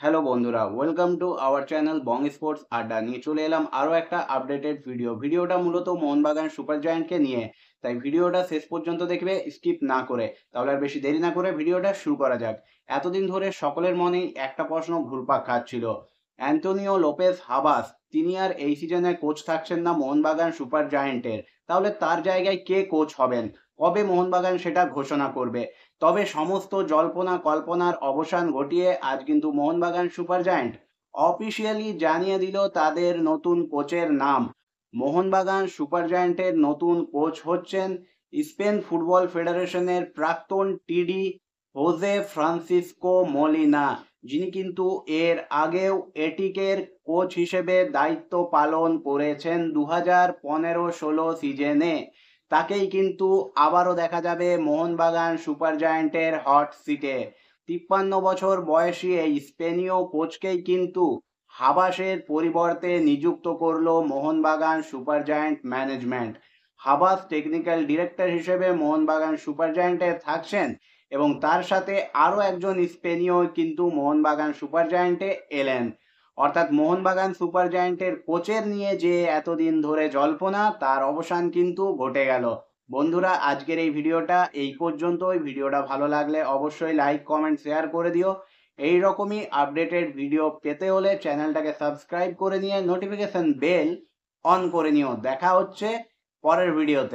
Hello বন্ধুরা, welcome to our channel Bong sports আড্ডা। নিয়ে চলে এলাম আরও একটা আপডেটেড ভিডিওটা মূলত মোহনবাগান সুপার জায়ান্টকে নিয়ে। তাই ভিডিওটা শেষ পর্যন্ত দেখবে, স্কিপ না করে। তাহলে আর বেশি দেরি না করে ভিডিওটা শুরু করা যাক। এতদিন ধরে সকলের মনেই একটা প্রশ্ন ঘুরপাক খাচ্ছিল, অ্যান্তোনিও লোপেস হাবাস তিনি আর এই সিজনে কোচ থাকছেন না মোহনবাগান সুপার জায়ান্টের। তাহলে তার জায়গায় কে কোচ হবেন, কবে মোহনবাগান সেটা ঘোষণা করবে? তবে সমস্ত জল্পনা কল্পনার অবসান ঘটিয়ে আজ কিন্তু মোহনবাগান সুপার জায়ান্ট অফিসিয়ালি জানিয়ে দিল তাদের নতুন কোচের নাম। মোহনবাগান সুপার জায়ান্টের নতুন কোচ হচ্ছেন স্পেন ফুটবল ফেডারেশনের প্রাক্তন টিডি হোজে ফ্রান্সিসকো মলিনা, যিনি কিন্তু এর আগেও এটিকের কোচ হিসেবে দায়িত্ব পালন করেছেন 2015-16 সিজনে। তাকেই কিন্তু আবারও দেখা যাবে মোহনবাগান সুপার জায়ান্টের হট সিটে। 53 বছর বয়সী এই স্পেনীয় কোচকেই কিন্তু হাবাসের পরিবর্তে নিযুক্ত করলো Mohun Bagan super giant management. Habas technical director হিসেবে মোহনবাগান সুপার জায়ান্টে থাকছেন এবং তার সাথে আরও একজন স্পেনীয় কিন্তু মোহনবাগান সুপার জায়ান্টে এলেন। অর্থাৎ মোহনবাগান সুপার জায়ান্টের কোচের নিয়ে যে এতদিন ধরে জল্পনা, তার অবসান কিন্তু ঘটে গেল। বন্ধুরা, আজকের এই ভিডিওটা এই পর্যন্তই। ভিডিওটা ভালো লাগলে অবশ্যই লাইক কমেন্ট শেয়ার করে দিও। এই রকমই আপডেটেড ভিডিও পেতে হলে চ্যানেলটাকে সাবস্ক্রাইব করে নিয়ে নোটিফিকেশন বেল অন করে নিও। দেখা হচ্ছে পরের ভিডিওতে।